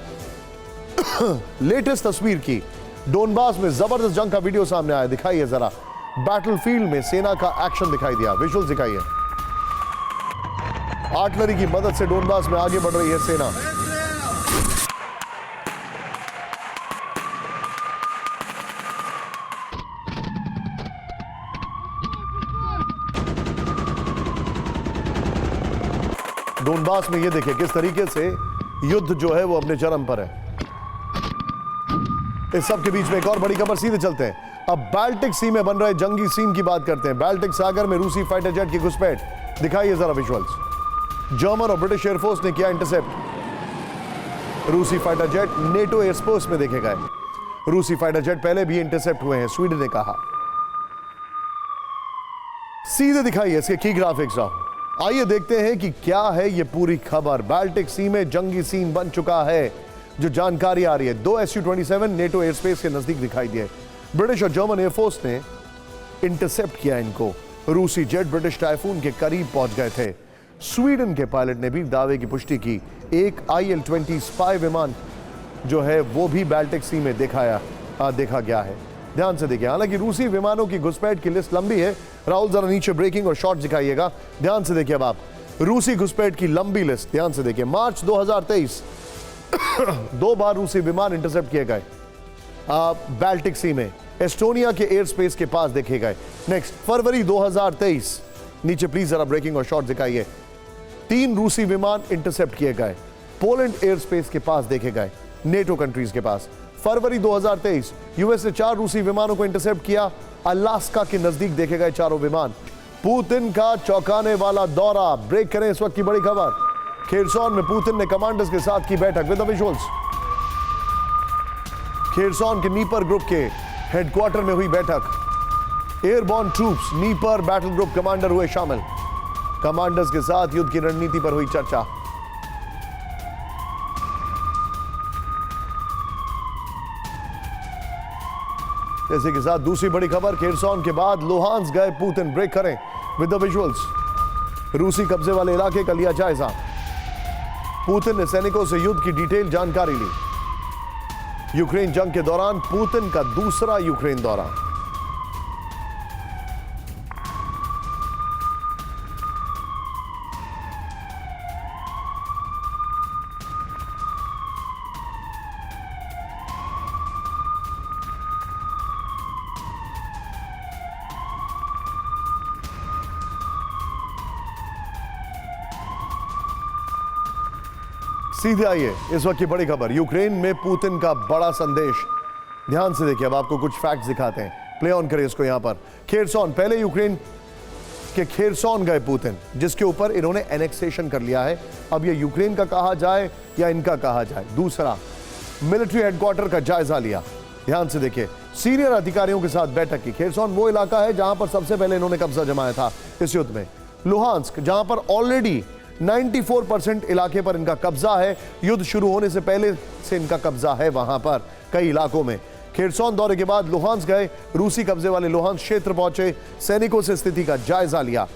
लेटेस्ट तस्वीर की डोनबास में जबरदस्त जंग का वीडियो सामने आया, दिखाइए जरा। बैटलफील्ड में सेना का एक्शन दिखाई दिया, विजुअल्स दिखाइए। आर्टिलरी की मदद से डोनबास में आगे बढ़ रही है सेना। डोनबास में ये देखिए किस तरीके से युद्ध जो है वो अपने चरम पर है। इस सब के बीच में एक और बड़ी खबर, सीधे चलते हैं। अब बाल्टिक सी में बन रहे जंगी सीन की बात करते हैं। बाल्टिक सागर में रूसी फाइटर जेट की घुसपैठ, दिखाइए जरा विजुअल्स। जर्मन और ब्रिटिश एयरफोर्स ने किया इंटरसेप्ट। रूसी फाइटर जेट नेटो एयरस्पेस में देखे गए। रूसी फाइटर जेट पहले भी इंटरसेप्ट हुए हैं, स्वीडन ने कहा। सीधे दिखाइए इसके की ग्राफिक्स। आइए देखते हैं कि क्या है ये पूरी खबर। बाल्टिक सी में जंगी सीन बन चुका है, जो जानकारी आ रही है। 2 Su-27 नेटो एयरस्पेस के नजदीक दिखाई दिए। ब्रिटिश और जर्मन एयरफोर्स ने इंटरसेप्ट किया इनको। रूसी जेट ब्रिटिश टाइफून के करीब पहुंच गए थे। स्वीडन के पायलट ने भी दावे की पुष्टि की। एक IL-20 स्पाई विमान जो है वो भी बाल्टिक सी में देखा गया है। ध्यान से देखिए। हालांकि रूसी विमानों की घुसपैठ की लिस्ट लंबी है। राहुल जरा नीचे ब्रेकिंग और शॉट दिखाइएगा। ध्यान से देखिए अब आप, रूसी घुसपैठ की लंबी लिस्ट ध्यान से देखिए। मार्च 2023 2 बार रूसी विमान इंटरसेप्ट किए गए बाल्टिक सी में। एस्टोनिया के एयर स्पेस के पास देखे गए। नेक्स्ट फरवरी 2023, नीचे प्लीज जरा ब्रेकिंग और शॉट दिखाइए। 3 रूसी विमान इंटरसेप्ट किए गए, पोलैंड एयर स्पेस के पास देखे गए, नेटो कंट्रीज के पास। फरवरी 2023 यूएस ने 4 रूसी विमानों को इंटरसेप्ट किया। अलास्का के नजदीक देखे गए चारों विमान। पुतिन का चौंकाने वाला दौरा, ब्रेक करें इस वक्त की बड़ी खबर। खेरसॉन में पुतिन ने कमांडर्स के साथ की बैठक विद द विजुअल्स। खेरसॉन के नीपर ग्रुप के हेडक्वार्टर में हुई बैठक। Airborne troops, Dnieper battle group commander हुए शामिल। कमांडर्स के साथ युद्ध की रणनीति पर हुई चर्चा। इसी के साथ दूसरी बड़ी खबर, खेरसॉन के बाद लुहांस्क गए पुतिन, ब्रेक करें विद द विजुअल्स। रूसी कब्जे वाले इलाके का लिया जायजा। पुतिन ने सैनिकों से युद्ध की डिटेल जानकारी ली। यूक्रेन जंग के दौरान पुतिन का दूसरा यूक्रेन दौरा। सीधे आइए इस वक्त की बड़ी खबर, यूक्रेन में पुतिन का बड़ा संदेश। ध्यान से देखिए, अब आपको कुछ फैक्ट्स दिखाते हैं। प्ले ऑन करिए इसको यहां पर। खेरसॉन, पहले यूक्रेन के खेरसॉन गए पुतिन, जिसके ऊपर इन्होंने एनेक्सेशन कर लिया है। अब ये यूक्रेन का कहा जाए या इनका कहा जाए। दूसरा, मिलिट्री हेडक्वार्टर का जायजा लिया। ध्यान से देखिए, सीनियर अधिकारियों के साथ बैठक की। खेरसॉन वो इलाका है जहां पर सबसे पहले इन्होंने कब्जा जमाया था इस युद्ध में। लुहांस्क, जहां पर ऑलरेडी 94% इलाके पर इनका कब्जा है। युद्ध शुरू होने से पहले से इनका कब्जा है वहां पर कई इलाकों में। खेरसौन दौरे के बाद लुहांस गए, रूसी कब्जे वाले लुहांस क्षेत्र पहुंचे, सैनिकों से स्थिति का जायजा लिया।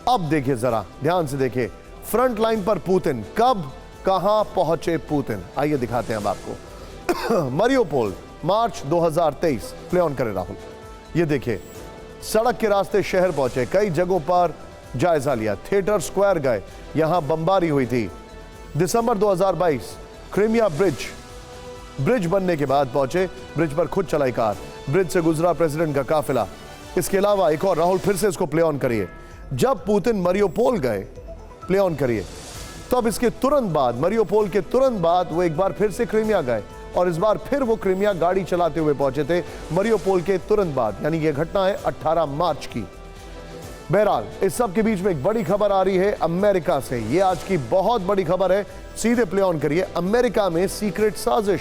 अब देखिए, जरा ध्यान से देखिए, फ्रंट लाइन पर पुतिन, कब कहां पहुंचे पुतिन, आइए दिखाते हैं अब आपको। मरियोपोल, मार्च 2023, प्ले ऑन करें राहुल। ये देखिए, सड़क के रास्ते शहर पहुंचे, कई जगहों पर जायजा लिया, थिएटर स्क्वायर गए, यहां बमबारी हुई थी। दिसंबर 2022, क्रीमिया ब्रिज बनने के बाद पहुंचे, ब्रिज पर खुद चलाई कार, ब्रिज से गुजरा प्रेसिडेंट का काफिला। इसके अलावा एक और, राहुल फिर से इसको प्ले ऑन करिए, जब पुतिन मरियोपोल गए, प्ले ऑन करिए, तो अब इसके तुरंत बाद, मरियोपोल के तुरंत बाद वो एक बार फिर से क्रीमिया गए और इस बार फिर वो क्रीमिया गाड़ी चलाते हुए पहुंचे थे मरियोपोल के तुरंत बाद, यानी ये घटना है 18 मार्च की। बहरहाल इस सब के बीच में एक बड़ी खबर आ रही है अमेरिका से, ये आज की बहुत बड़ी खबर है, सीधे प्ले ऑन करिए। अमेरिका में सीक्रेट साजिश,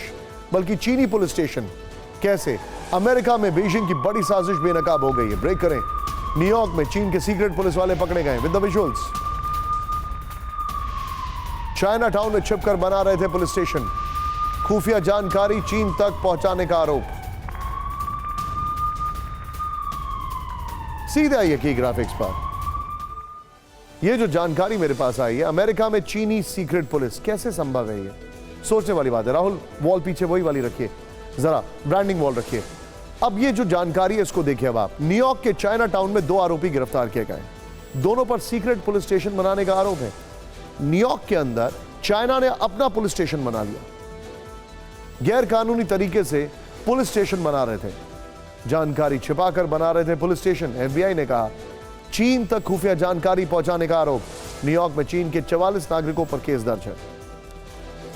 बल्कि चीनी पुलिस स्टेशन, कैसे अमेरिका में बीजिंग की बड़ी साजिश बेनकाब हो गई है। ब्रेक करें। न्यूयॉर्क में चीन के सीक्रेट पुलिस वाले पकड़े गए with the visuals. China town में छिपकर बना रहे थे पुलिस स्टेशन, खुफिया जानकारी चीन तक पहुंचाने का आरोप। सीधे आइए की ग्राफिक्स पर, यह जो जानकारी मेरे पास आई है, अमेरिका में चीनी सीक्रेट पुलिस, कैसे संभव है ये? सोचने वाली बात है। राहुल वॉल पीछे वही वाली रखिए, जरा ब्रांडिंग वॉल रखिए। अब ये जो जानकारी है इसको देखिए अब आप। न्यूयॉर्क के चाइना टाउन में 2 आरोपी गिरफ्तार किए गए, दोनों पर सीक्रेट पुलिस स्टेशन बनाने का आरोप है। न्यूयॉर्क के अंदर चाइना ने अपना पुलिस स्टेशन बना लिया, गैर कानूनी तरीके से पुलिस स्टेशन बना रहे थे, जानकारी छिपाकर बना रहे थे पुलिस स्टेशन। एफबीआई ने कहा चीन तक खुफिया जानकारी पहुंचाने का आरोप। न्यूयॉर्क में चीन के 44 नागरिकों पर केस दर्ज है।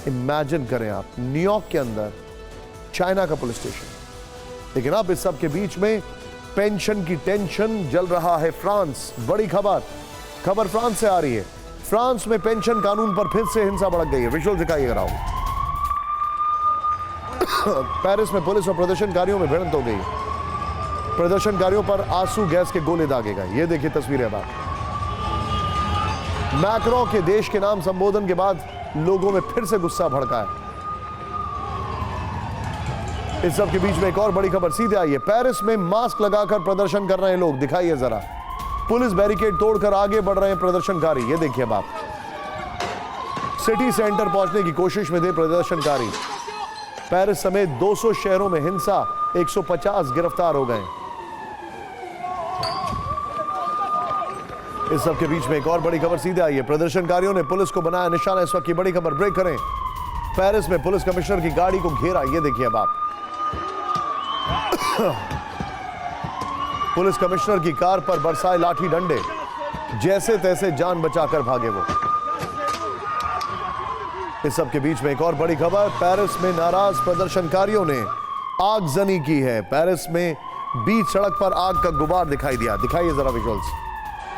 इमेजिन करें आप, न्यूयॉर्क के अंदर चाइना का पुलिस स्टेशन। लेकिन अब इस सब के बीच में पेंशन की टेंशन जल रहा है फ्रांस। बड़ी खबर फ्रांस से आ रही है। फ्रांस में पेंशन कानून पर फिर से हिंसा भड़क गई है। विजुअल दिखाइएगा राहुल। पेरिस में पुलिस और प्रदर्शनकारियों में भिड़ंत हो गई, प्रदर्शनकारियों पर आंसू गैस के गोले दागे गए। ये देखिए तस्वीरें। बात मैक्रों के देश के नाम संबोधन के बाद लोगों में फिर से गुस्सा भड़का है। इस सब के बीच में एक और बड़ी खबर सीधे आई है। पेरिस में मास्क लगाकर प्रदर्शन कर रहे हैं लोग, दिखाइए जरा। पुलिस बैरिकेड तोड़कर आगे बढ़ रहे हैं प्रदर्शनकारी। ये देखिए बात, सिटी सेंटर पहुंचने की कोशिश में थे प्रदर्शनकारी। पेरिस समेत 200 शहरों में हिंसा, 150 गिरफ्तार हो गए। इस सब के बीच में एक और बड़ी खबर सीधे आई है। प्रदर्शनकारियों ने पुलिस को बनाया निशाना। इस वक्त की बड़ी खबर, ब्रेक करें। पेरिस में पुलिस कमिश्नर की गाड़ी को घेरा। ये देखिए अब आप, पुलिस कमिश्नर की कार पर बरसाए लाठी डंडे, जैसे तैसे जान बचाकर भागे वो। इस सब के बीच में एक और बड़ी खबर, पेरिस में नाराज प्रदर्शनकारियों ने आगजनी की है। पेरिस में बीच सड़क पर आग का गुबार दिखाई दिया। दिखाइए जरा विजुअल्स।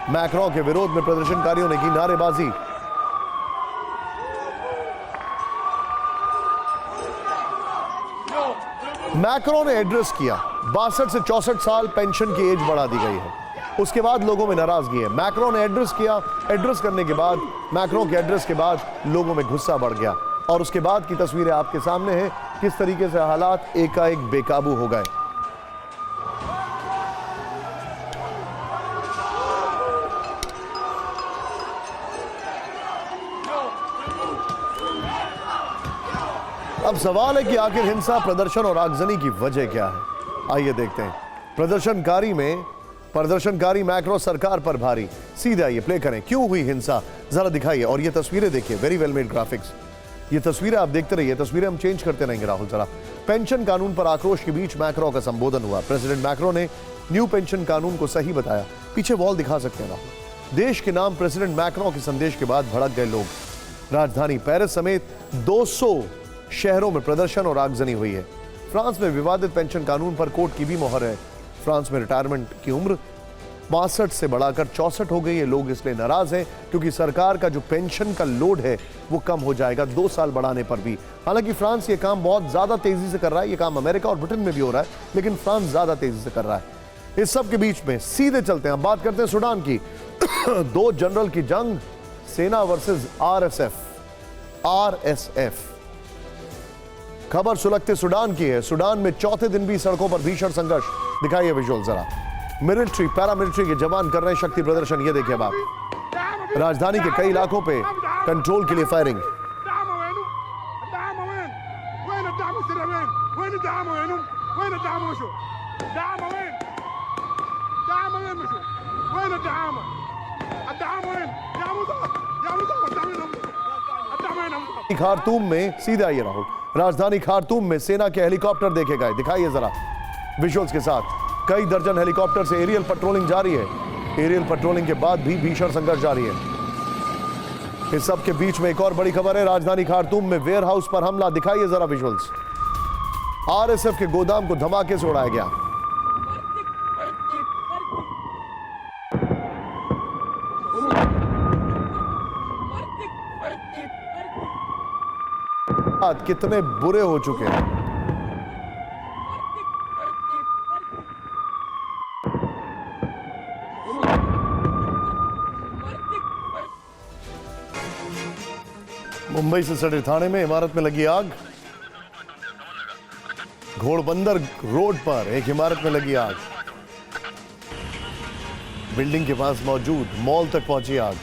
मैक्रों के विरोध में प्रदर्शनकारियों ने की नारेबाजी। मैक्रों ने एड्रेस किया 62 से 64 साल पेंशन की एज बढ़ा दी गई है। उसके बाद लोगों में नाराजगी है। मैक्रों ने एड्रेस किया, एड्रेस करने के बाद, मैक्रों के एड्रेस के बाद लोगों में गुस्सा बढ़ गया और उसके बाद की तस्वीरें आपके सामने हैं, किस तरीके से हालात एकाएक बेकाबू हो गए। अब सवाल है कि आखिर हिंसा, प्रदर्शन और आगजनी की वजह क्या है। आइए देखते हैं। प्रदर्शनकारी मैक्रो सरकार पर भारी। सीधे आइए, प्ले करें। क्यों हुई हिंसा, जरा दिखाइए। और ये तस्वीरें देखिए, वेरी वेल मेड ग्राफिक्स। ये तस्वीरें आप देखते रहिए, तस्वीरें हम चेंज करते रहेंगे राहुल। जरा, पेंशन कानून पर आक्रोश के बीच मैक्रो का संबोधन हुआ। प्रेसिडेंट मैक्रो ने न्यू पेंशन कानून को सही बताया। पीछे वॉल दिखा सकते हैं राहुल। देश के नाम प्रेसिडेंट मैक्रो के संदेश के बाद भड़क गए लोग। राजधानी पेरिस समेत 200 शहरों में प्रदर्शन और आगजनी हुई है। फ्रांस में विवादित पेंशन कानून पर कोर्ट की भी मोहर है। फ्रांस में रिटायरमेंट की उम्र 62 से बढ़ाकर 64 हो गई है। लोग इसलिए नाराज हैं क्योंकि सरकार का जो पेंशन का लोड है वो कम हो जाएगा 2 साल बढ़ाने पर भी। हालांकि फ्रांस ये काम बहुत ज्यादा तेजी से कर रहा है। ये काम अमेरिका और ब्रिटेन में भी हो रहा है, लेकिन फ्रांस ज्यादा तेजी से कर रहा है। इस सब के बीच में सीधे चलते हैं, बात करते हैं सूडान की। 2 जनरल की जंग, सेना वर्सेस आरएसएफ। खबर सुलगते सूडान की है। सूडान में चौथे दिन भी सड़कों पर भीषण संघर्ष। दिखाइए विजुअल जरा। मिलिट्री पैरामिलिट्री के जवान कर रहे हैं शक्ति प्रदर्शन। ये देखिए आप, राजधानी के कई इलाकों पे कंट्रोल के लिए फायरिंग। खार्तूम में सीधे आइए राहुल, राजधानी खार्तूम में सेना के हेलीकॉप्टर देखे गए। दिखाइए जरा विजुअल्स के साथ। कई दर्जन हेलीकॉप्टर से एरियल पेट्रोलिंग जारी है। एरियल पेट्रोलिंग के बाद भी भीषण संघर्ष जारी है। इस सब के बीच में एक और बड़ी खबर है। राजधानी खार्तूम में वेयर हाउस पर हमला। दिखाइए जरा विजुअल्स। आरएसएफ के गोदाम को धमाके से उड़ाया गया। कितने बुरे हो चुके हैं। मुंबई से सटे थाने में इमारत में लगी आग। घोड़बंदर रोड पर एक इमारत में लगी आग। बिल्डिंग के पास मौजूद मॉल तक पहुंची आग।